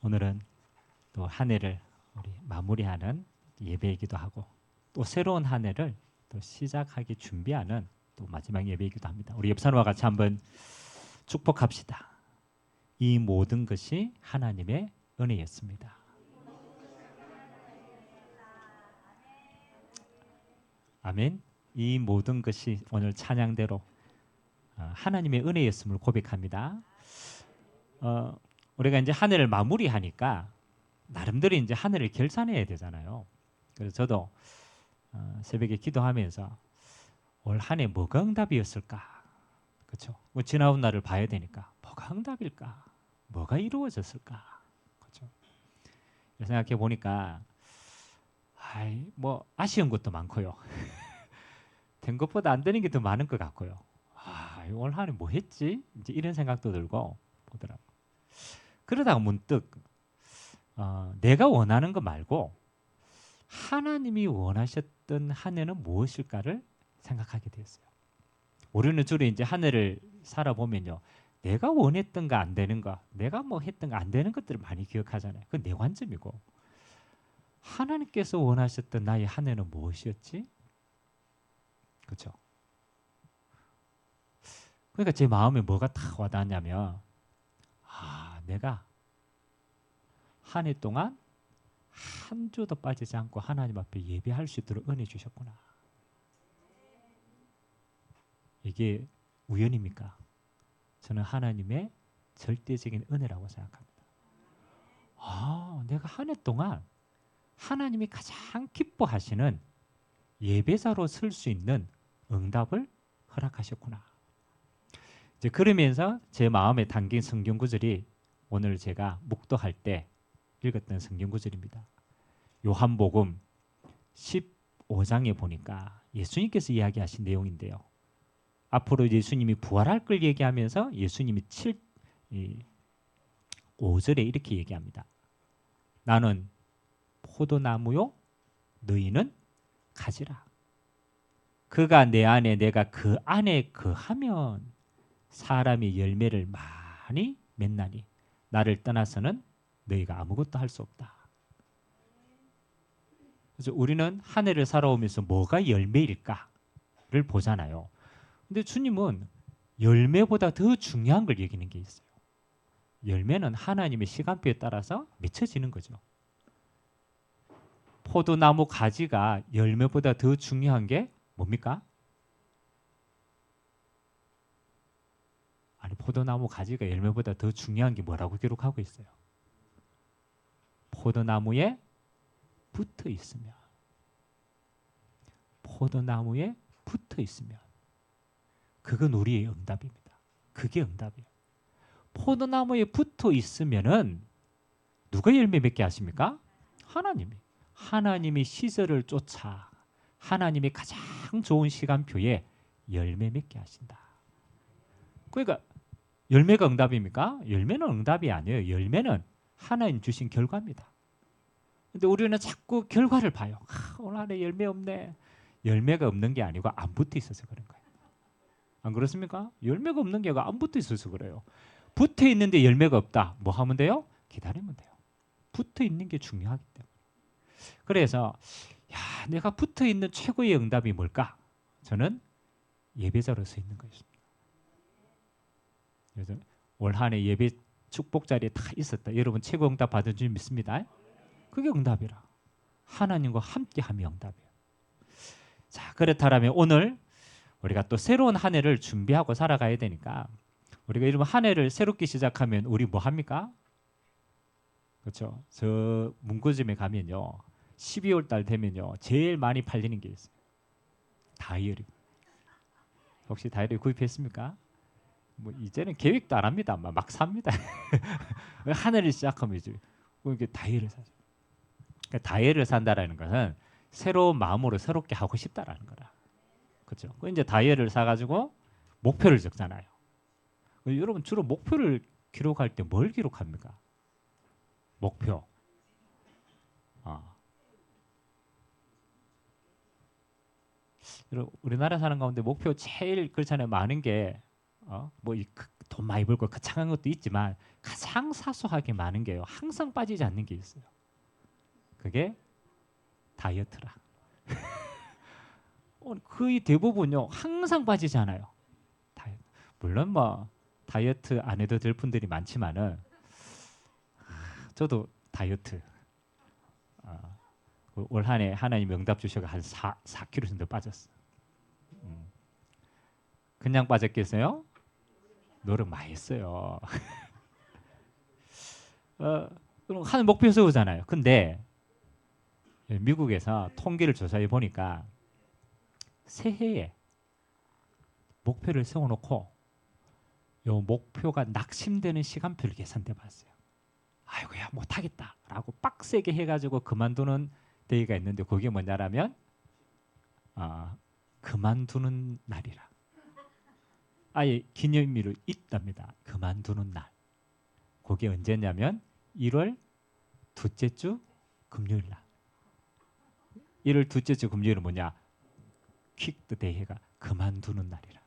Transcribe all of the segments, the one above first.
오늘은 또 한 해를 우리 마무리하는 예배이기도 하고 또 새로운 한 해를 또 시작하기 준비하는 또 마지막 예배이기도 합니다. 우리 옆사람과 같이 한번 축복합시다. 이 모든 것이 하나님의 은혜였습니다. 아멘. 이 모든 것이 오늘 찬양대로 하나님의 은혜였음을 고백합니다. 우리가 이제 한 해를 마무리하니까 나름대로 이제 한 해를 결산해야 되잖아요. 그래서 저도 새벽에 기도하면서 올 한 해 뭐가 응답이었을까? 그렇죠? 뭐 지나온 날을 봐야 되니까 뭐가 응답일까? 뭐가 이루어졌을까? 그렇죠? 생각해 보니까 뭐 아쉬운 것도 많고요. 된 것보다 안 되는 게 더 많은 것 같고요. 올 한 해 뭐 했지? 이제 이런 생각도 들고 보더라고. 그러다가 문득 내가 원하는 거 말고 하나님이 원하셨던 한 해는 무엇일까를 생각하게 됐어요. 우리는 주로 이제 한 해를 살아보면요, 내가 원했던 거 안 되는 거, 내가 뭐 했던 거 안 되는 것들을 많이 기억하잖아요. 그건 내 관점이고, 하나님께서 원하셨던 나의 한 해는 무엇이었지? 그렇죠? 그러니까 제 마음에 뭐가 탁 와닿냐면, 내가 한 해 동안 한 주도 빠지지 않고 하나님 앞에 예배할 수 있도록 은혜 주셨구나. 이게 우연입니까? 저는 하나님의 절대적인 은혜라고 생각합니다. 내가 한 해 동안 하나님이 가장 기뻐하시는 예배자로 설 수 있는 응답을 허락하셨구나. 이제 그러면서 제 마음에 담긴 성경 구절이 오늘 제가 묵도할 때 읽었던 성경 구절입니다. 요한복음 15장에 보니까 예수님께서 이야기하신 내용인데요. 앞으로 예수님이 부활할 걸 얘기하면서 예수님이 5절에 이렇게 얘기합니다. 나는 포도나무요, 너희는 가지라. 그가 내 안에 내가 그 안에 거하면 사람이 열매를 많이 맺나니 나를 떠나서는 너희가 아무것도 할 수 없다. 그래서 우리는 한 해를 살아오면서 뭐가 열매일까를 보잖아요. 근데 주님은 열매보다 더 중요한 걸 얘기하는 게 있어요. 열매는 하나님의 시간표에 따라서 맺혀지는 거죠. 포도나무 가지가 열매보다 더 중요한 게 뭡니까? 아니, 포도나무 가지가 열매보다 더 중요한 게 뭐라고 기록하고 있어요? 포도나무에 붙어 있으면. 포도나무에 붙어 있으면. 그건 우리의 응답입니다. 그게 응답이에요. 포도나무에 붙어 있으면은 누가 열매 맺게 하십니까? 하나님이. 하나님이 시절을 쫓아 하나님이 가장 좋은 시간표에 열매 맺게 하신다. 그러니까 열매가 응답입니까? 열매는 응답이 아니에요. 열매는 하나님 주신 결과입니다. 근데 우리는 자꾸 결과를 봐요. 오늘 안에 열매 없네. 열매가 없는 게 아니고 안 붙어 있어서 그런 거예요. 안 그렇습니까? 열매가 없는 게 아니고 안 붙어 있어서 그래요. 붙어 있는데 열매가 없다. 뭐 하면 돼요? 기다리면 돼요. 붙어 있는 게 중요하기 때문에. 그래서 내가 붙어 있는 최고의 응답이 뭘까? 저는 예배자로서 있는 것입니다. 그래서 올 한 해 예배 축복 자리에 다 있었다. 여러분 최고 응답 받은 줄 믿습니다. 그게 응답이라. 하나님과 함께하며 응답이에요. 자, 그렇다면 오늘 우리가 또 새로운 한 해를 준비하고 살아가야 되니까 우리가 이런 한 해를 새롭게 시작하면 우리 뭐 합니까? 그렇죠. 저 문구점에 가면요. 12월 달 되면요. 제일 많이 팔리는 게 있어요. 다이어리. 혹시 다이어리 구입했습니까? 뭐 이제는 계획도 안 합니다. 막 삽니다. 한 해를 시작하면 이제 이게 다이어리를 사죠. 그러니까 다이어리를 산다라는 것은 새로운 마음으로 새롭게 하고 싶다라는 거라. 그렇죠. 그 이제 다이어리를 사가지고 목표를 적잖아요. 여러분 주로 목표를 기록할 때 뭘 기록합니까? 목표. 우리나라 사는 가운데 목표 제일 그렇잖아요. 많은 게 뭐 돈 많이 벌고 거창한 것도 있지만 가장 사소하게 많은 게요. 항상 빠지지 않는 게 있어요. 그게 다이어트라. 거의 대부분요. 항상 빠지지 않아요. 다이어트. 물론 뭐 다이어트 안 해도 될 분들이 많지만은 저도 다이어트 올 한 해 하나님 명답 주셔가 한 4kg 정도 빠졌어. 그냥 빠졌겠어요? 노력 많이 했어요. 그럼 한 목표 세우잖아요. 근데 미국에서 통계를 조사해 보니까 새해에 목표를 세워놓고 요 목표가 낙심되는 시간표를 계산해 봤어요. 아이고야 못하겠다라고 빡세게 해가지고 그만두는 데이가 있는데 그게 뭐냐라면 그만두는 날이라. 아예 기념일로 있답니다. 그만두는 날. 그게 언제냐면 1월 둘째 주 금요일 날. 1월 둘째 주 금요일은 뭐냐? 퀵드 데이가 그만두는 날이라.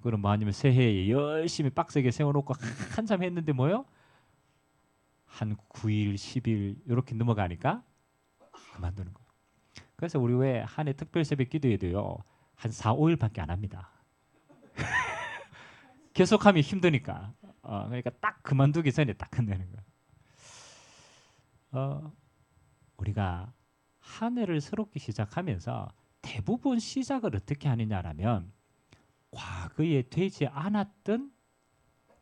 그럼 뭐 아니면 새해에 열심히 빡세게 세워놓고 한참 했는데 뭐요? 한 9일, 10일 이렇게 넘어가니까 그만두는 거예요. 그래서 우리 왜 한 해 특별 새벽 기도회도요. 한 4, 5일밖에 안 합니다. 계속하면 힘드니까. 그러니까 딱 그만두기 전에 딱 끝내는 거예요. 우리가 한 해를 새롭게 시작하면서 대부분 시작을 어떻게 하느냐라면 과거에 되지 않았던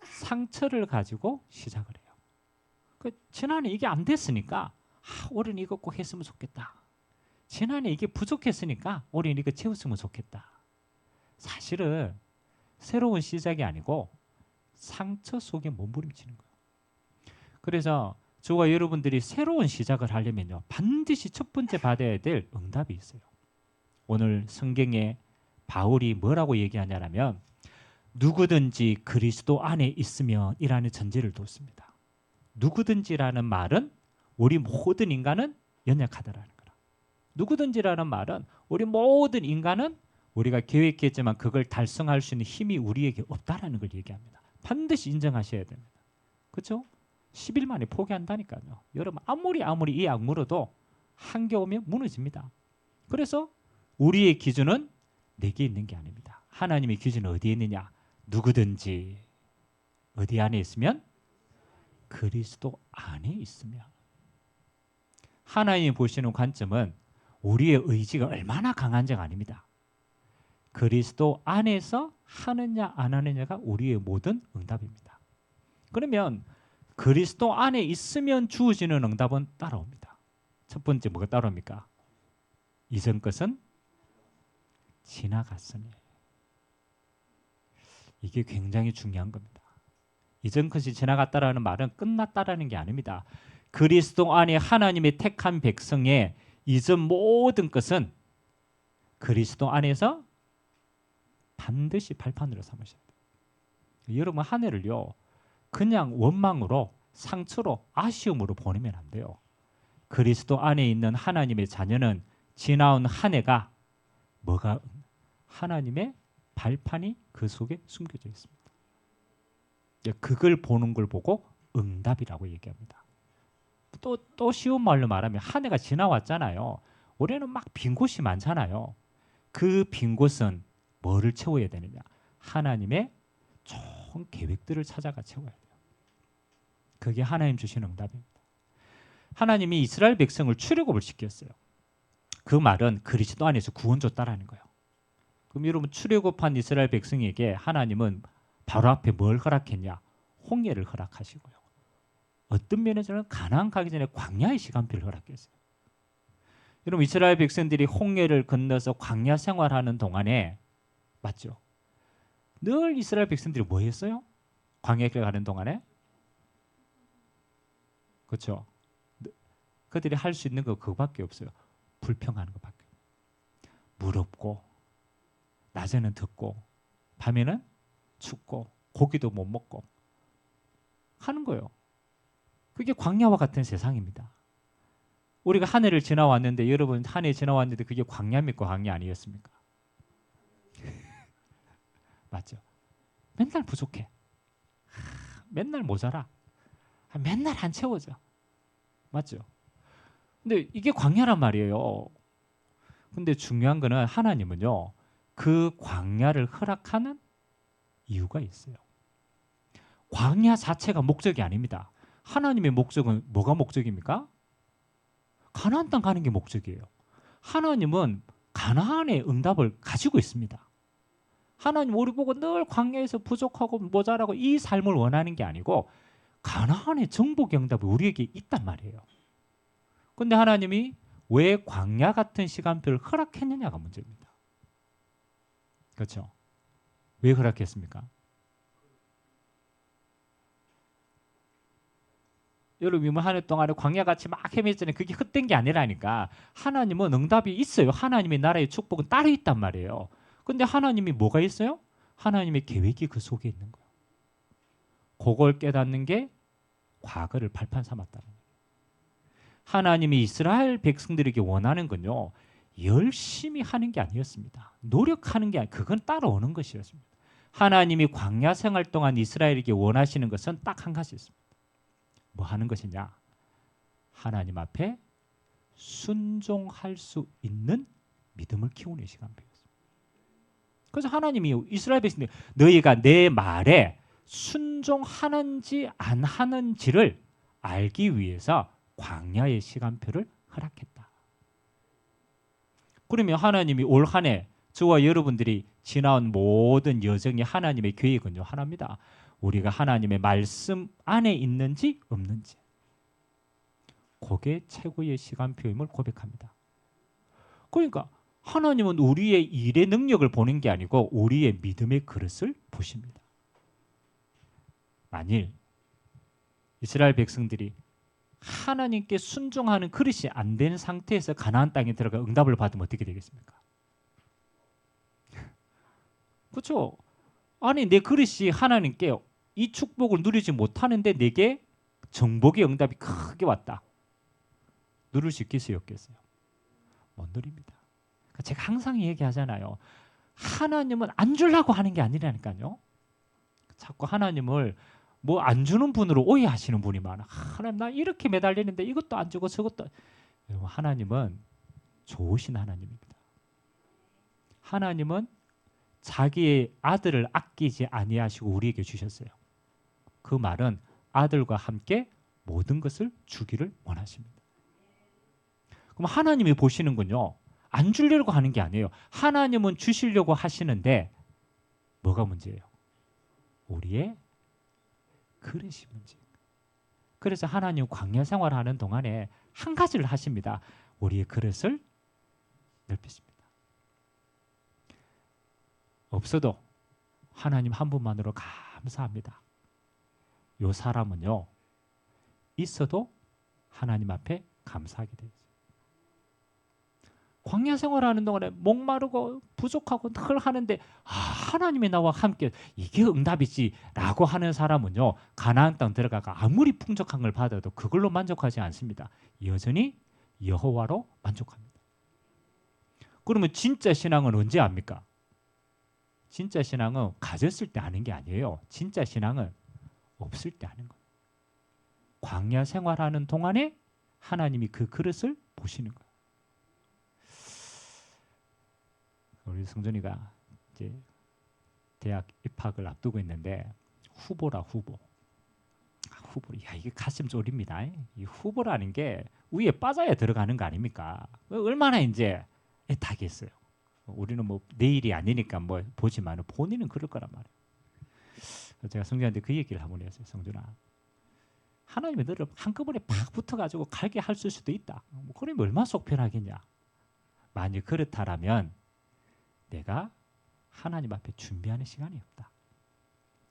상처를 가지고 시작을 해요. 지난해 이게 안 됐으니까 올해는 이거 꼭 했으면 좋겠다. 지난해 이게 부족했으니까 올해는 이거 채웠으면 좋겠다. 사실은 새로운 시작이 아니고 상처 속에 몸부림치는 거예요. 그래서 저와 여러분들이 새로운 시작을 하려면요. 반드시 첫 번째 받아야 될 응답이 있어요. 오늘 성경에 바울이 뭐라고 얘기하냐면 누구든지 그리스도 안에 있으면 이라는 전제를 뒀습니다. 누구든지라는 말은 우리 모든 인간은 연약하다라는 거라. 누구든지라는 말은 우리 모든 인간은 우리가 계획했지만 그걸 달성할 수 있는 힘이 우리에게 없다라는 걸 얘기합니다. 반드시 인정하셔야 됩니다. 그렇죠? 10일 만에 포기한다니까요. 여러분 아무리 이 악물어도 한계 오면 무너집니다. 그래서 우리의 기준은 내게 있는 게 아닙니다. 하나님의 기준은 어디에 있느냐? 누구든지 어디 안에 있으면? 그리스도 안에 있으면. 하나님이 보시는 관점은 우리의 의지가 얼마나 강한지가 아닙니다. 그리스도 안에서 하느냐 안 하느냐가 우리의 모든 응답입니다. 그러면 그리스도 안에 있으면 주어지는 응답은 따라옵니다. 첫 번째 뭐가 따라옵니까? 이전 것은 지나갔으니. 이게 굉장히 중요한 겁니다. 이전 것이 지나갔다라는 말은 끝났다라는 게 아닙니다. 그리스도 안에 하나님의 택한 백성의 이전 모든 것은 그리스도 안에서 반드시 발판으로 삼으셔야 돼요. 여러분 한 해를요. 그냥 원망으로 상처로 아쉬움으로 보내면 안 돼요. 그리스도 안에 있는 하나님의 자녀는 지나온 한 해가 뭐가 하나님의 발판이 그 속에 숨겨져 있습니다. 그걸 보는 걸 보고 응답이라고 얘기합니다. 또 쉬운 말로 말하면 한 해가 지나왔잖아요. 올해는 막 빈 곳이 많잖아요. 그 빈 곳은 뭐를 채워야 되느냐? 하나님의 좋은 계획들을 찾아가 채워야 돼요. 그게 하나님 주신 응답입니다. 하나님이 이스라엘 백성을 출애굽을 시켰어요. 그 말은 그리스도 안에서 구원 줬다라는 거예요. 그럼 여러분 출애굽한 이스라엘 백성에게 하나님은 바로 앞에 뭘 허락했냐? 홍해를 허락하시고요. 어떤 면에서는 가나안 가기 전에 광야의 시간표를 허락했어요. 여러분 이스라엘 백성들이 홍해를 건너서 광야 생활하는 동안에 맞죠? 늘 이스라엘 백성들이 뭐 했어요? 광야에 가는 동안에? 그렇죠? 그들이 할 수 있는 거 그거밖에 없어요. 불평하는 것밖에. 무겁고 낮에는 덥고 밤에는 춥고 고기도 못 먹고 하는 거예요. 그게 광야와 같은 세상입니다. 우리가 한 해를 지나왔는데 여러분 한 해 지나왔는데 그게 광야입니까? 광야 아니었습니까? 맞죠? 맨날 부족해. 맨날 모자라. 맨날 안 채워져. 맞죠? 근데 이게 광야란 말이에요. 근데 중요한 거는 하나님은요, 그 광야를 허락하는 이유가 있어요. 광야 자체가 목적이 아닙니다. 하나님의 목적은 뭐가 목적입니까? 가나안 땅 가는 게 목적이에요. 하나님은 가나안의 응답을 가지고 있습니다. 하나님 우리 보고 늘 광야에서 부족하고 모자라고 이 삶을 원하는 게 아니고 가나안의 정복의 응답이 우리에게 있단 말이에요. 근데 하나님이 왜 광야 같은 시간표를 허락했느냐가 문제입니다. 그렇죠? 왜 허락했습니까? 여러분 한 해 동안에 광야같이 막 헤매잖아요. 그게 헛된 게 아니라니까. 하나님은 응답이 있어요. 하나님의 나라의 축복은 따로 있단 말이에요. 근데 하나님이 뭐가 있어요? 하나님의 계획이 그 속에 있는 거예요. 그걸 깨닫는 게 과거를 발판 삼았다는 거예요. 하나님이 이스라엘 백성들에게 원하는 건요, 열심히 하는 게 아니었습니다. 노력하는 게 아니, 그건 따라오는 것이었습니다. 하나님이 광야 생활 동안 이스라엘에게 원하시는 것은 딱 한 가지였습니다. 뭐 하는 것이냐? 하나님 앞에 순종할 수 있는 믿음을 키우는 시간표였습니다. 그래서 하나님이 이스라엘 백성들 너희가 내 말에 순종하는지 안 하는지를 알기 위해서 광야의 시간표를 허락했다. 그러면 하나님이 올 한 해 저와 여러분들이 지나온 모든 여정의 하나님의 계획은요 하나입니다. 우리가 하나님의 말씀 안에 있는지 없는지, 그게 최고의 시간표임을 고백합니다. 그러니까 하나님은 우리의 일의 능력을 보는 게 아니고 우리의 믿음의 그릇을 보십니다. 만일 이스라엘 백성들이 하나님께 순종하는 그릇이 안 된 상태에서 가나안 땅에 들어가 응답을 받으면 어떻게 되겠습니까? 그렇죠? 아니 내 그릇이 하나님께 이 축복을 누리지 못하는데 내게 정복의 응답이 크게 왔다. 누릴 수 있겠어요? 없겠어요? 못 누립니다. 제가 항상 얘기하잖아요. 하나님은 안 주려고 하는 게 아니라니까요. 자꾸 하나님을 뭐 안 주는 분으로 오해하시는 분이 많아. 하나님 나 이렇게 매달리는데 이것도 안 주고 저것도. 여러분 하나님은 좋으신 하나님입니다. 하나님은 자기의 아들을 아끼지 아니하시고 우리에게 주셨어요. 그 말은 아들과 함께 모든 것을 주기를 원하십니다. 그럼 하나님이 보시는군요. 안 주려고 하는 게 아니에요. 하나님은 주시려고 하시는데 뭐가 문제예요? 우리의 그릇이 문제. 그래서 하나님 광야 생활하는 동안에 한 가지를 하십니다. 우리의 그릇을 넓히십니다. 없어도 하나님 한 분만으로 감사합니다. 요 사람은요 있어도 하나님 앞에 감사하게 되죠. 광야 생활하는 동안에 목마르고 부족하고 늘 하는데 하나님이 나와 함께 이게 응답이지라고 하는 사람은요 가나안 땅 들어가가 아무리 풍족한 걸 받아도 그걸로 만족하지 않습니다. 여전히 여호와로 만족합니다. 그러면 진짜 신앙은 언제 압니까? 진짜 신앙은 가졌을 때 아는 게 아니에요. 진짜 신앙은 없을 때 아는 거예요. 광야 생활하는 동안에 하나님이 그 그릇을 보시는 거예요. 우리 성준이가 이제 대학 입학을 앞두고 있는데 후보라 후보. 야 이게 가슴 졸입니다. 이 후보라는 게 위에 빠져야 들어가는 거 아닙니까? 얼마나 이제 애타겠어요. 우리는 뭐 내일이 아니니까 뭐 보지만 본인은 그럴 거란 말이에요. 제가 성준한테 그 얘기를 한번 했어요. 성준아, 하나님이 너를 한꺼번에 팍 붙어가지고 갈게 할 수도 있다. 뭐 그러면 얼마나 속편하겠냐. 만약 그렇다라면 내가 하나님 앞에 준비하는 시간이 없다.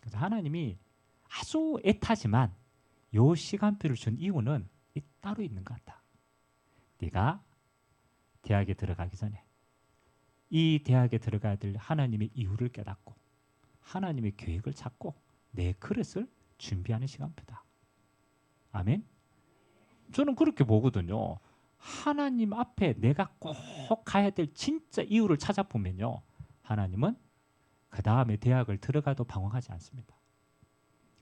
그래서 하나님이 아주 애타지만 요 시간표를 준 이유는 따로 있는 것 같다. 네가 대학에 들어가기 전에 이 대학에 들어가야 될 하나님의 이유를 깨닫고 하나님의 계획을 찾고 내 그릇을 준비하는 시간표다. 아멘. 저는 그렇게 보거든요. 하나님 앞에 내가 꼭 가야 될 진짜 이유를 찾아보면요. 하나님은 그 다음에 대학을 들어가도 방황하지 않습니다.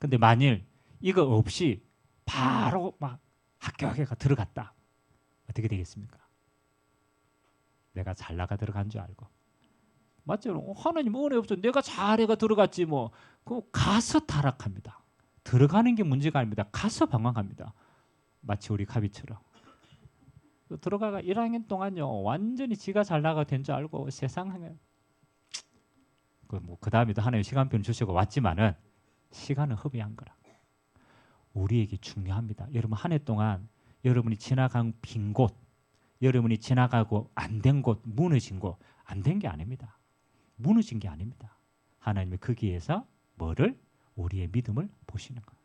근데 만일 이거 없이 바로 막 학교가 들어갔다. 어떻게 되겠습니까? 내가 잘 나가 들어간 줄 알고. 맞죠? 하나님 은혜 없어. 내가 잘해가 들어갔지 뭐. 그 가서 타락합니다. 들어가는 게 문제가 아닙니다. 가서 방황합니다. 마치 우리 가비처럼. 들어가가 1학년 동안요. 완전히 지가 잘 나가 된 줄 알고 세상에 그 다음에도 하나님 시간표를 주시고 왔지만은 시간은 허비한 거라. 우리에게 중요합니다. 여러분 한 해 동안 여러분이 지나간 빈 곳, 여러분이 지나가고 안 된 곳, 무너진 곳, 안 된 게 아닙니다. 무너진 게 아닙니다. 하나님이 거기에서 뭐를? 우리의 믿음을 보시는 거예요.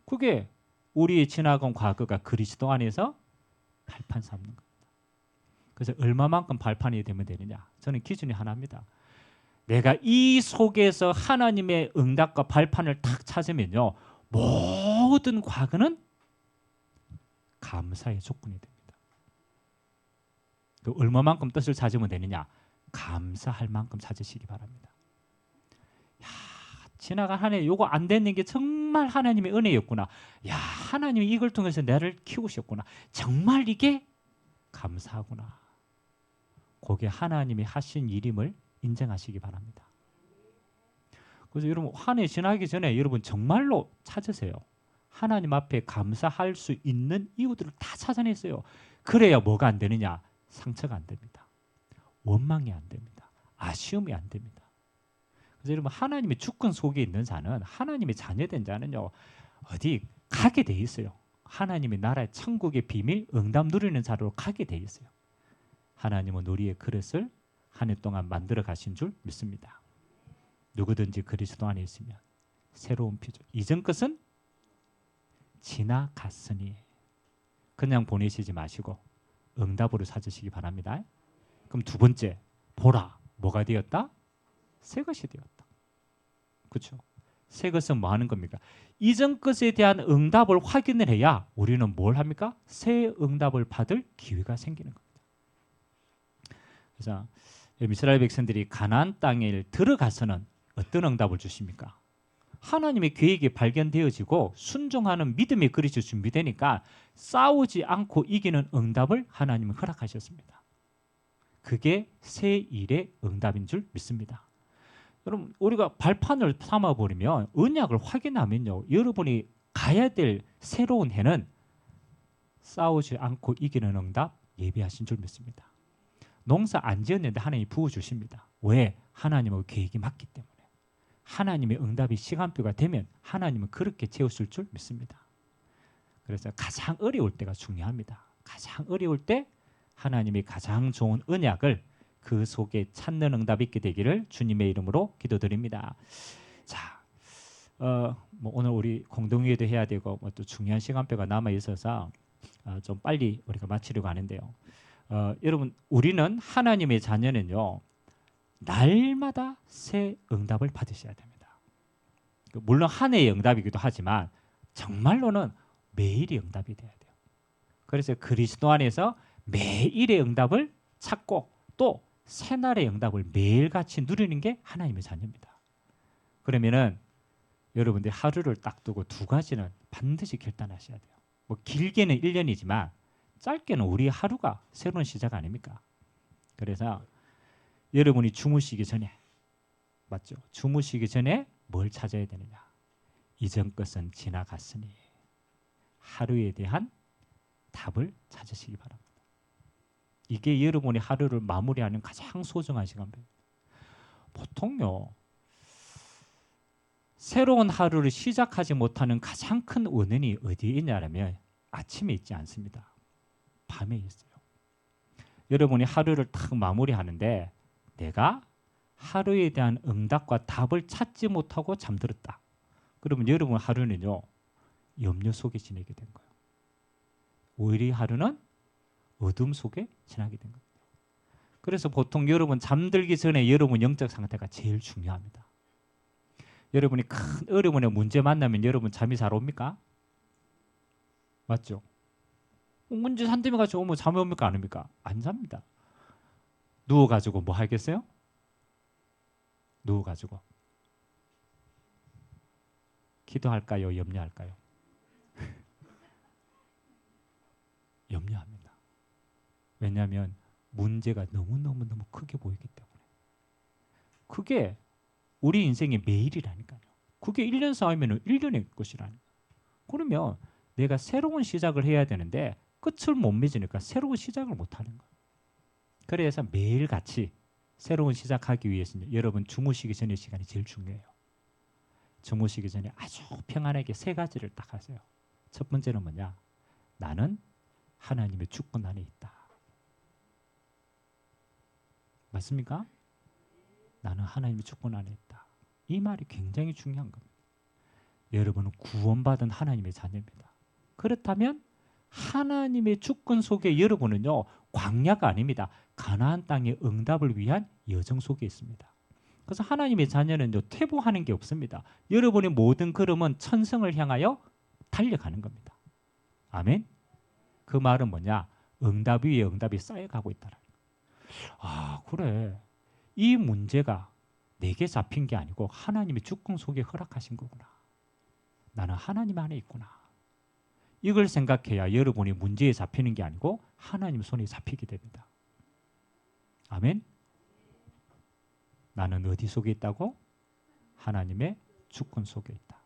그게 우리의 지나간 과거가 그리스도 안에서 발판 삼는 겁니다. 그래서 얼마만큼 발판이 되면 되느냐? 저는 기준이 하나입니다. 내가 이 속에서 하나님의 응답과 발판을 탁 찾으면요. 모든 과거는 감사의 조건이 됩니다. 얼마만큼 뜻을 찾으면 되느냐? 감사할 만큼 찾으시기 바랍니다. 야, 지나간 한 해 요거 안 되는 게 정말 하나님의 은혜였구나. 야, 하나님이 이걸 통해서 나를 키우셨구나. 정말 이게 감사하구나. 그게 하나님이 하신 일임을 인정하시기 바랍니다. 그래서 여러분 한 해 지나기 전에 여러분 정말로 찾으세요. 하나님 앞에 감사할 수 있는 이유들을 다 찾아냈어요. 그래야 뭐가 안 되느냐? 상처가 안 됩니다. 원망이 안 됩니다. 아쉬움이 안 됩니다. 그래서 여러분 하나님의 주권 속에 있는 자는 하나님의 자녀된 자는요. 어디 가게 돼 있어요. 하나님의 나라의 천국의 비밀 응답 누리는 자로 가게 돼 있어요. 하나님은 우리의 그릇을 한 해 동안 만들어 가신 줄 믿습니다. 누구든지 그리스도 안에 있으면 새로운 피조. 이전 것은 지나갔으니 그냥 보내시지 마시고 응답으로 찾으시기 바랍니다. 그럼 두 번째, 보라. 뭐가 되었다? 새 것이 되었다. 그렇죠? 새 것은 뭐 하는 겁니까? 이전 것에 대한 응답을 확인을 해야 우리는 뭘 합니까? 새 응답을 받을 기회가 생기는 겁니다. 그래서 이스라엘 백성들이 가나안 땅에 들어가서는 어떤 응답을 주십니까? 하나님의 계획이 발견되어지고 순종하는 믿음의 그릇이 준비되니까 싸우지 않고 이기는 응답을 하나님은 허락하셨습니다. 그게 새 일의 응답인 줄 믿습니다. 여러분 우리가 발판을 삼아버리면 언약을 확인하면요. 여러분이 가야 될 새로운 해는 싸우지 않고 이기는 응답 예비하신 줄 믿습니다. 농사 안 지었는데 하나님이 부어주십니다. 왜? 하나님의 계획이 맞기 때문에. 하나님의 응답이 시간표가 되면 하나님은 그렇게 채우실 줄 믿습니다. 그래서 가장 어려울 때가 중요합니다. 가장 어려울 때 하나님이 가장 좋은 언약을 그 속에 찾는 응답이 있게 되기를 주님의 이름으로 기도드립니다. 자, 뭐 오늘 우리 공동회의도 해야 되고 뭐 또 중요한 시간표가 남아 있어서 좀 빨리 우리가 마치려고 하는데요. 여러분 우리는 하나님의 자녀는요. 날마다 새 응답을 받으셔야 됩니다. 물론 한 해의 응답이기도 하지만 정말로는 매일의 응답이 돼야 돼요. 그래서 그리스도 안에서 매일의 응답을 찾고 또 새날의 응답을 매일같이 누리는 게 하나님의 자녀입니다. 그러면은 여러분들 하루를 딱 두고 두 가지는 반드시 결단하셔야 돼요. 뭐 길게는 1년이지만 짧게는 우리 하루가 새로운 시작 아닙니까? 그래서 여러분이 주무시기 전에 맞죠? 주무시기 전에 뭘 찾아야 되느냐? 이전 것은 지나갔으니 하루에 대한 답을 찾으시기 바랍니다. 이게 여러분이 하루를 마무리하는 가장 소중한 시간입니다. 보통요. 새로운 하루를 시작하지 못하는 가장 큰 원인이 어디에 있냐면 아침에 있지 않습니다. 밤에 있어요. 여러분이 하루를 딱 마무리하는데 내가 하루에 대한 응답과 답을 찾지 못하고 잠들었다. 그러면 여러분 하루는요. 염려 속에 지내게 된 거예요. 오히려 하루는 어둠 속에 지나게 된 겁니다. 그래서 보통 여러분 잠들기 전에 여러분 영적 상태가 제일 중요합니다. 여러분이 큰 어려움에 문제 만나면 여러분 잠이 잘 옵니까? 맞죠? 문제 한두 개같이 오면 잠이 옵니까? 안 옵니까? 안 잡니다. 누워가지고 뭐 하겠어요? 누워가지고 기도할까요? 염려할까요? 염려합니다. 왜냐하면 문제가 너무너무 크게 보이기 때문에. 그게 우리 인생의 매일이라니까요. 그게 1년 쌓이면 1년의 것이라니까. 그러면 내가 새로운 시작을 해야 되는데 끝을 못 맺으니까 새로운 시작을 못하는 거예요. 그래서 매일같이 새로운 시작하기 위해서는 여러분 주무시기 전의 시간이 제일 중요해요. 주무시기 전에 아주 평안하게 세 가지를 딱 하세요. 첫 번째는 뭐냐? 나는 하나님의 주권 안에 있다. 맞습니까? 나는 하나님의 주권 안에 있다. 이 말이 굉장히 중요한 겁니다. 여러분은 구원받은 하나님의 자녀입니다. 그렇다면 하나님의 주권 속에 여러분은요, 광야가 아닙니다. 가나안 땅의 응답을 위한 여정 속에 있습니다. 그래서 하나님의 자녀는요, 퇴보하는 게 없습니다. 여러분의 모든 걸음은 천성을 향하여 달려가는 겁니다. 아멘. 그 말은 뭐냐? 응답 위에 응답이 쌓여가고 있다는 거예요. 아, 그래. 이 문제가 내게 잡힌 게 아니고 하나님의 주권 속에 허락하신 거구나. 나는 하나님 안에 있구나. 이걸 생각해야 여러분이 문제에 잡히는 게 아니고 하나님 손에 잡히게 됩니다. 아멘. 나는 어디 속에 있다고? 하나님의 주권 속에 있다.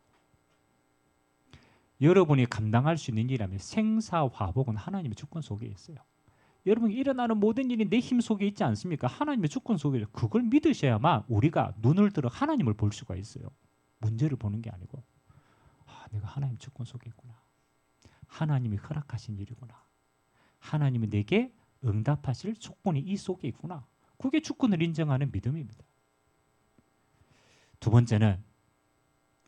여러분이 감당할 수 있는 일이라면 생사화복은 하나님의 주권 속에 있어요. 여러분이 일어나는 모든 일이 내 힘 속에 있지 않습니까? 하나님의 주권 속에 있어요. 그걸 믿으셔야만 우리가 눈을 들어 하나님을 볼 수가 있어요. 문제를 보는 게 아니고, 아, 내가 하나님 주권 속에 있구나. 하나님이 허락하신 일이구나. 하나님이 내게 응답하실 조건이 이 속에 있구나. 그게 주권을 인정하는 믿음입니다. 두 번째는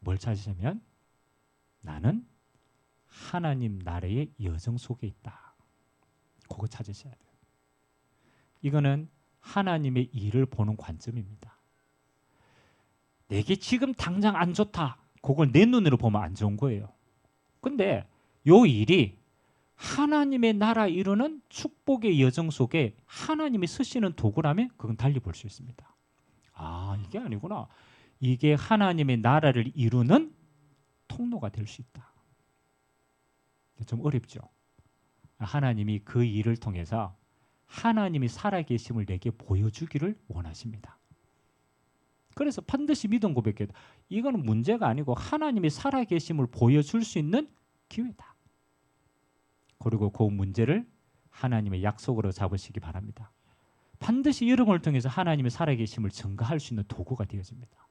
뭘 찾으시면 나는 하나님 나라의 여정 속에 있다. 그거 찾으셔야 돼요. 이거는 하나님의 일을 보는 관점입니다. 내게 지금 당장 안 좋다. 그걸 내 눈으로 보면 안 좋은 거예요. 근데 요 일이 하나님의 나라 이루는 축복의 여정 속에 하나님이 쓰시는 도구라면 그건 달리 볼 수 있습니다. 아, 이게 아니구나. 이게 하나님의 나라를 이루는 통로가 될 수 있다. 좀 어렵죠. 하나님이 그 일을 통해서 하나님이 살아계심을 내게 보여주기를 원하십니다. 그래서 반드시 믿음 고백해야 돼. 이거는 문제가 아니고 하나님이 살아계심을 보여줄 수 있는 기회다. 그리고 그 문제를 하나님의 약속으로 잡으시기 바랍니다. 반드시 여러분을 통해서 하나님의 살아계심을 증거할 수 있는 도구가 되어집니다.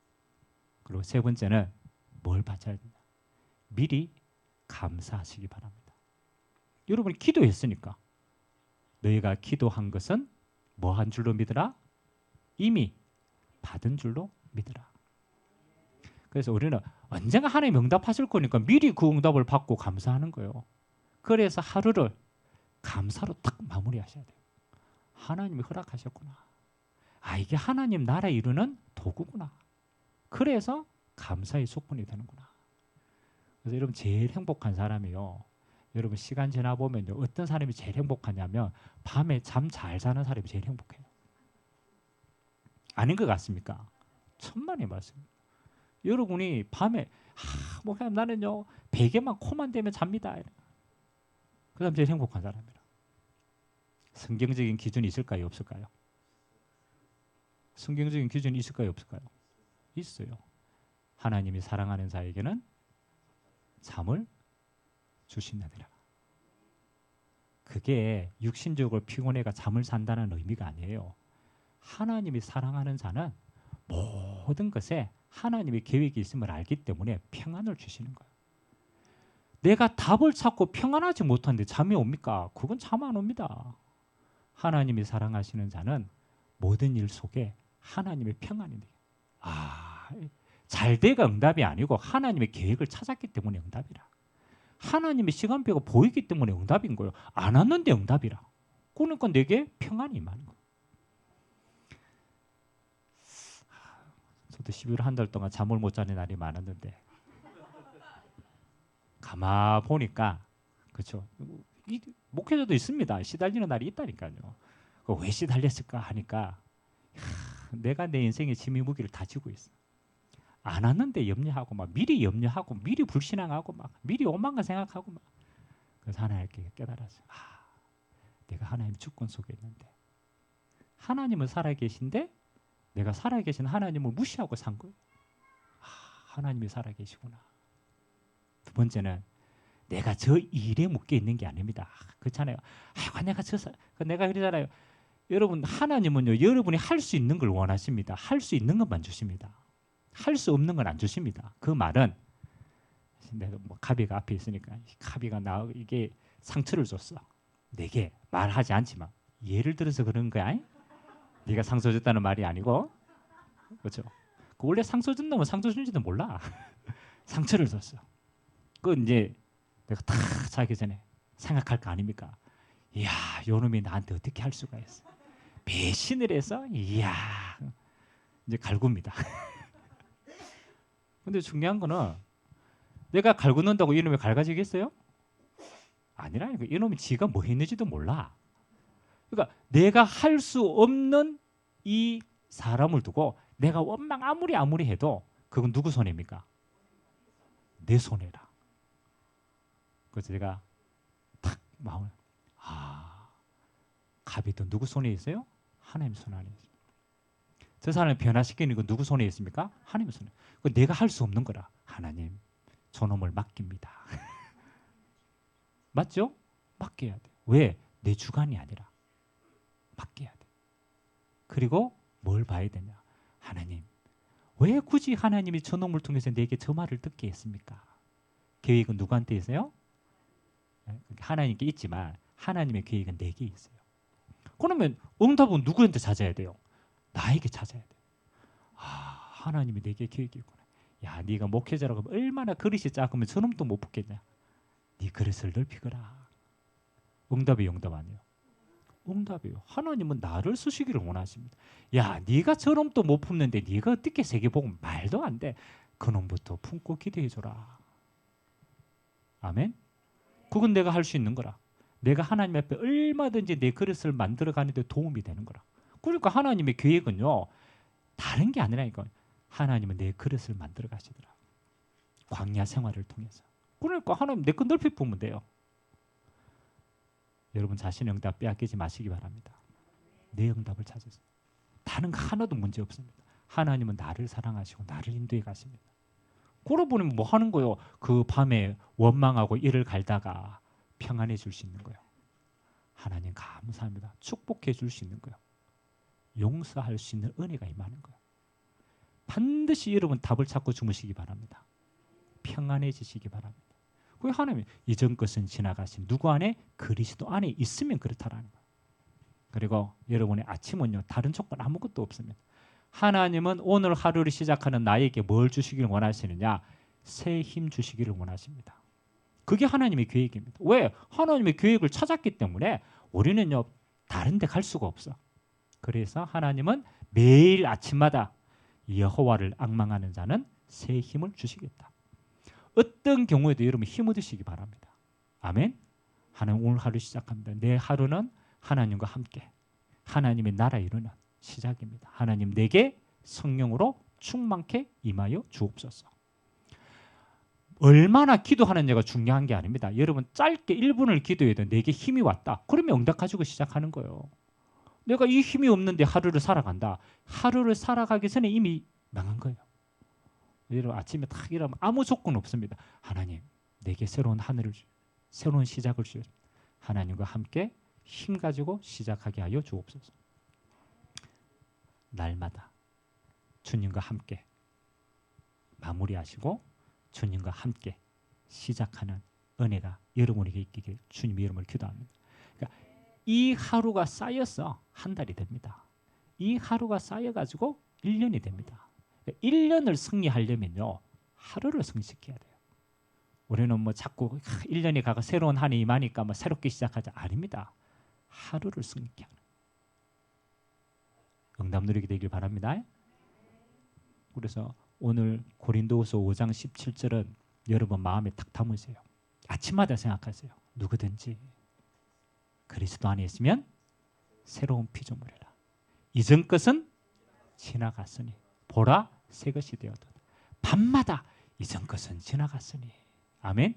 그리고 세 번째는 뭘 받쳐야 되냐? 미리 감사하시기 바랍니다. 여러분이 기도했으니까 너희가 기도한 것은 뭐 한 줄로 믿으라? 이미 받은 줄로 믿으라. 그래서 우리는 언젠가 하나님 응답하실 거니까 미리 그 응답을 받고 감사하는 거예요. 그래서 하루를 감사로 딱 마무리하셔야 돼요. 하나님이 허락하셨구나. 아, 이게 하나님 나라 이루는 도구구나. 그래서 감사의 속분이 되는구나. 그래서 여러분 제일 행복한 사람이요. 여러분 시간 지나 보면요, 어떤 사람이 제일 행복하냐면 밤에 잠 잘 자는 사람이 제일 행복해요. 아닌 것 같습니까? 천만의 말씀. 여러분이 밤에 뭐 그냥 나는요 베개만 코만 대면 잡니다. 그 사람 제일 행복한 사람이라. 성경적인 기준이 있을까요? 없을까요? 성경적인 기준이 있을까요? 없을까요? 있어요. 하나님이 사랑하는 자에게는 잠을 주시느니라. 그게 육신적으로 피곤해가 잠을 산다는 의미가 아니에요. 하나님이 사랑하는 자는 모든 것에 하나님의 계획이 있음을 알기 때문에 평안을 주시는 거예요. 내가 답을 찾고 평안하지 못하는데 잠이 옵니까? 그건 잠 안 옵니다. 하나님이 사랑하시는 자는 모든 일 속에 하나님의 평안이 돼요. 아, 잘 돼가 응답이 아니고 하나님의 계획을 찾았기 때문에 응답이라. 하나님의 시간표가 보이기 때문에 응답인 거예요. 안 왔는데 응답이라. 그러니까 내게 평안이 임하는 거예요. 저도 11월 한 달 동안 잠을 못 자는 날이 많았는데 가만 보니까 그렇죠. 목회자도 있습니다. 시달리는 날이 있다니까요. 왜 시달렸을까 하니까 내가 내 인생의 짐의 무게를 다 지고 있어. 안 왔는데 염려하고 막 미리 염려하고 미리 불신앙하고 막 미리 오만 거 생각하고 막. 그래서 하나님께 깨달았어요. 내가 하나님 주권 속에 있는데 하나님은 살아계신데 내가 살아계신 하나님을 무시하고 산 거예요. 하나님이 살아계시구나. 두 번째는 내가 저 일에 묶여 있는 게 아닙니다. 그렇잖아요. 내가 그러잖아요. 여러분 하나님은요, 여러분이 할 수 있는 걸 원하십니다. 할 수 있는 것만 주십니다. 할 수 없는 건 안 주십니다. 그 말은 내가 뭐 가비가 앞에 있으니까 가비가 이게 상처를 줬어. 내게 말하지 않지만 예를 들어서 그런 거야. 네가 상처 줬다는 말이 아니고, 그렇죠? 원래 상처 준 놈은 상처 준지도 몰라. 상처를 줬어. 그 이제 내가 탁 자기 전에 생각할 거 아닙니까? 이야, 요 놈이 나한테 어떻게 할 수가 있어? 배신을 해서 이야, 이제 갈굽니다. 근데 중요한 거는 내가 갈구는다고 이놈이 갈가지겠어요? 아니라니까. 이놈이 지가 뭐 했는지도 몰라. 그러니까 내가 할 수 없는 이 사람을 두고 내가 원망 아무리 해도 그건 누구 손해입니까? 내 손해라. 그래서 제가 탁 마음을 가비도 누구 손에 있어요? 하나님 손 안에 있어요. 저 사람을 변화시키는 건 누구 손에 있습니까? 하나님 손에. 내가 할 수 없는 거라. 하나님, 저놈을 맡깁니다. 맞죠? 맡겨야 돼. 왜? 내 주관이 아니라 맡겨야 돼. 그리고 뭘 봐야 되냐? 하나님, 왜 굳이 하나님이 저놈을 통해서 내게 저 말을 듣게 했습니까? 계획은 누구한테 있어요? 하나님께 있지만 하나님의 계획은 내게 있어요. 그러면 응답은 누구한테 찾아야 돼요? 나에게 찾아야 돼요. 하나님이 내게 계획이 있구나. 야, 네가 목회자라고 하면 얼마나 그릇이 작으면 저놈도 못 붙겠냐. 네 그릇을 넓히거라. 응답이 응답 아니에요. 응답이에요. 하나님은 나를 쓰시기를 원하십니다. 야, 네가 저놈도 못 품는데 네가 어떻게 세계복음 말도 안 돼. 그놈부터 품고 기도해줘라. 아멘. 그건 내가 할 수 있는 거라. 내가 하나님 앞에 얼마든지 내 그릇을 만들어가는 데 도움이 되는 거라. 그러니까 하나님의 계획은요, 다른 게 아니라니까. 하나님은 내 그릇을 만들어 가시더라. 광야 생활을 통해서. 그러니까 하나님 내 것 넓히 보면 돼요. 여러분 자신의 응답 빼앗기지 마시기 바랍니다. 내 응답을 찾으세요. 다른 거 하나도 문제 없습니다. 하나님은 나를 사랑하시고 나를 인도해 가십니다. 그러고 보면 뭐 하는 거요? 그 밤에 원망하고 이를 갈다가 평안해 줄 수 있는 거예요. 하나님 감사합니다. 축복해 줄 수 있는 거예요. 용서할 수 있는 은혜가 임하는 거예요. 반드시 여러분 답을 찾고 주무시기 바랍니다. 평안해지시기 바랍니다. 그 하나님 이전 것은 지나가신 누구 안에? 그리스도 안에 있으면 그렇다라는 거예요. 그리고 여러분의 아침은요, 다른 조건 아무것도 없습니다. 하나님은 오늘 하루를 시작하는 나에게 뭘 주시기를 원하시느냐? 새 힘 주시기를 원하십니다. 그게 하나님의 계획입니다. 왜? 하나님의 계획을 찾았기 때문에 우리는요, 다른 데 갈 수가 없어. 그래서 하나님은 매일 아침마다 여호와를 앙망하는 자는 새 힘을 주시겠다. 어떤 경우에도 여러분 힘 얻으시기 바랍니다. 아멘. 하나님 오늘 하루 시작합니다. 내 하루는 하나님과 함께 하나님의 나라 이루는 시작입니다. 하나님 내게 성령으로 충만케 임하여 주옵소서. 얼마나 기도하느냐가 중요한 게 아닙니다. 여러분 짧게 1분을 기도해도 내게 힘이 왔다. 그러면 응답 가지고 시작하는 거예요. 내가 이 힘이 없는데 하루를 살아간다. 하루를 살아가기 전에 이미 망한 거예요. 여러분 아침에 딱 일어나면 아무 조건 없습니다. 하나님 내게 새로운 하늘을 새로운 시작을 주셔. 하나님과 함께 힘 가지고 시작하게 하여 주옵소서. 날마다 주님과 함께 마무리하시고 주님과 함께 시작하는 은혜가 여러분에게 있기를 주님 이름으로 기도합니다. 그러니까 이 하루가 쌓여서 한 달이 됩니다. 이 하루가 쌓여가지고 1년이 됩니다. 1년을 승리하려면요, 하루를 승리시켜야 돼요. 우리는 뭐 자꾸 1년이 가가 새로운 한 해 임하니까 뭐 새롭게 시작하자. 아닙니다. 하루를 승리케 하는. 응답 누리게 되길 바랍니다. 그래서 오늘 고린도후서 5장 17절은 여러분 마음에 탁 담으세요. 아침마다 생각하세요. 누구든지 그리스도 안에 있으면 새로운 피조물이라. 이전 것은 지나갔으니 보라 새 것이 되었다. 밤마다 이전 것은 지나갔으니. 아멘.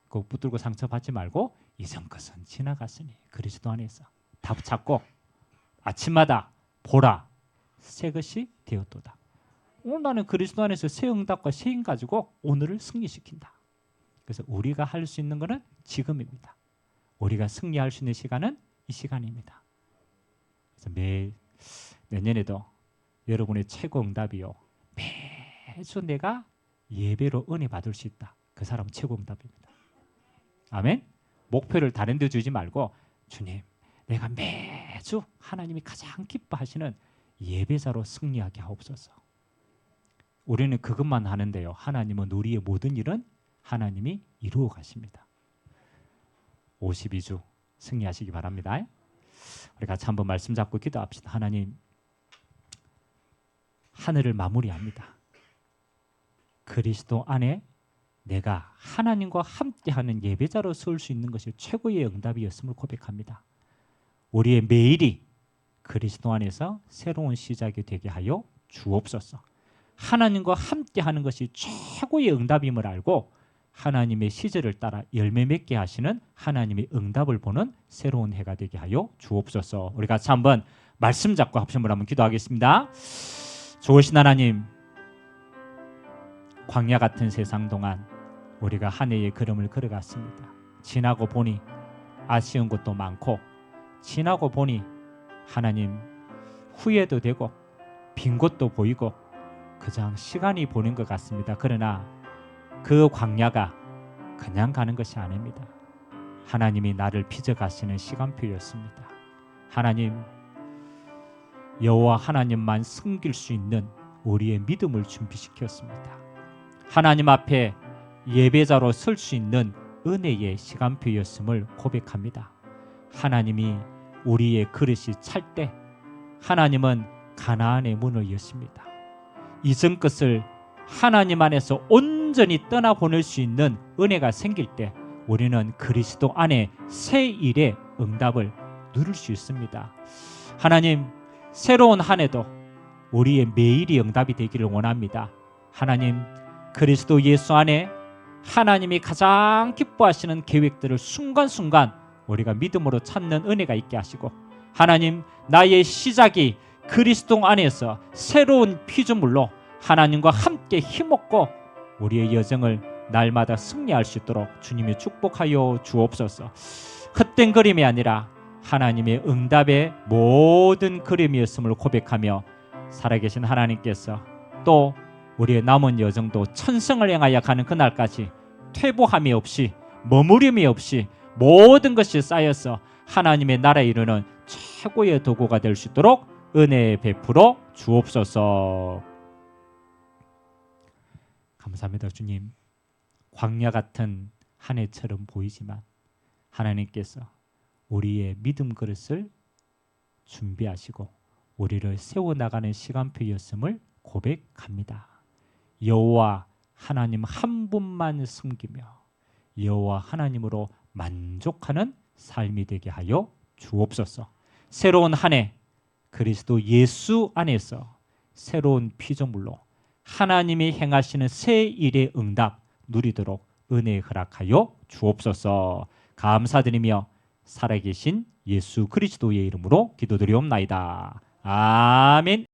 꼭 붙들고 상처받지 말고 이전 것은 지나갔으니 그리스도 안에서 답 찾고 아침마다 보라 새 것이 되었도다. 오늘 나는 그리스도 안에서 새 응답과 새 힘 가지고 오늘을 승리시킨다. 그래서 우리가 할 수 있는 것은 지금입니다. 우리가 승리할 수 있는 시간은 이 시간입니다. 그래서 내년에도 여러분의 최고 응답이요. 매주 내가 예배로 은혜 받을 수 있다. 그 사람 최고 응답입니다. 아멘. 목표를 다른 데 주지 말고 주님, 내가 매주 하나님이 가장 기뻐하시는 예배자로 승리하게 하옵소서. 우리는 그것만 하는데요. 하나님은 우리의 모든 일은 하나님이 이루어 가십니다. 52주 승리하시기 바랍니다. 우리 같이 한번 말씀 잡고 기도합시다. 하나님, 하늘을 마무리합니다. 그리스도 안에 내가 하나님과 함께하는 예배자로 설 수 있는 것이 최고의 응답이었음을 고백합니다. 우리의 매일이 그리스도 안에서 새로운 시작이 되게 하여 주옵소서. 하나님과 함께하는 것이 최고의 응답임을 알고 하나님의 시절을 따라 열매 맺게 하시는 하나님의 응답을 보는 새로운 해가 되게 하여 주옵소서. 우리 같이 한번 말씀 잡고 합심을 한번 기도하겠습니다. 좋으신 하나님, 광야 같은 세상 동안 우리가 한 해의 걸음을 걸어갔습니다. 지나고 보니 아쉬운 것도 많고 지나고 보니 하나님 후회도 되고 빈 곳도 보이고 그냥 시간이 보낸 것 같습니다. 그러나 그 광야가 그냥 가는 것이 아닙니다. 하나님이 나를 빚어가시는 시간표였습니다. 하나님, 여호와 하나님만 섬길 수 있는 우리의 믿음을 준비시켰습니다. 하나님 앞에 예배자로 설 수 있는 은혜의 시간표였음을 고백합니다. 하나님이 우리의 그릇이 찰 때 하나님은 가나안의 문을 여십니다. 이전 것을 하나님 안에서 온전히 떠나보낼 수 있는 은혜가 생길 때 우리는 그리스도 안에 새 일의 응답을 누릴 수 있습니다. 하나님, 새로운 한 해도 우리의 매일이 응답이 되기를 원합니다. 하나님, 그리스도 예수 안에 하나님이 가장 기뻐하시는 계획들을 순간순간 우리가 믿음으로 찾는 은혜가 있게 하시고, 하나님, 나의 시작이 그리스도 안에서 새로운 피조물로 하나님과 함께 힘없고 우리의 여정을 날마다 승리할 수 있도록 주님이 축복하여 주옵소서. 헛된 그림이 아니라 하나님의 응답의 모든 그림이었음을 고백하며 살아계신 하나님께서 또 우리의 남은 여정도 천성을 향하여 가는 그날까지 퇴보함이 없이 머무림이 없이 모든 것이 쌓여서 하나님의 나라에 이르는 최고의 도구가 될 수 있도록 은혜 베풀어 주옵소서. 감사합니다. 주님, 광야 같은 한 해처럼 보이지만 하나님께서 우리의 믿음 그릇을 준비하시고 우리를 세워나가는 시간표였음을 고백합니다. 여호와 하나님 한 분만 섬기며 여호와 하나님으로 만족하는 삶이 되게 하여 주옵소서. 새로운 한 해 그리스도 예수 안에서 새로운 피조물로 하나님이 행하시는 새 일의 응답 누리도록 은혜 허락하여 주옵소서. 감사드리며 살아계신 예수 그리스도의 이름으로 기도드리옵나이다. 아멘.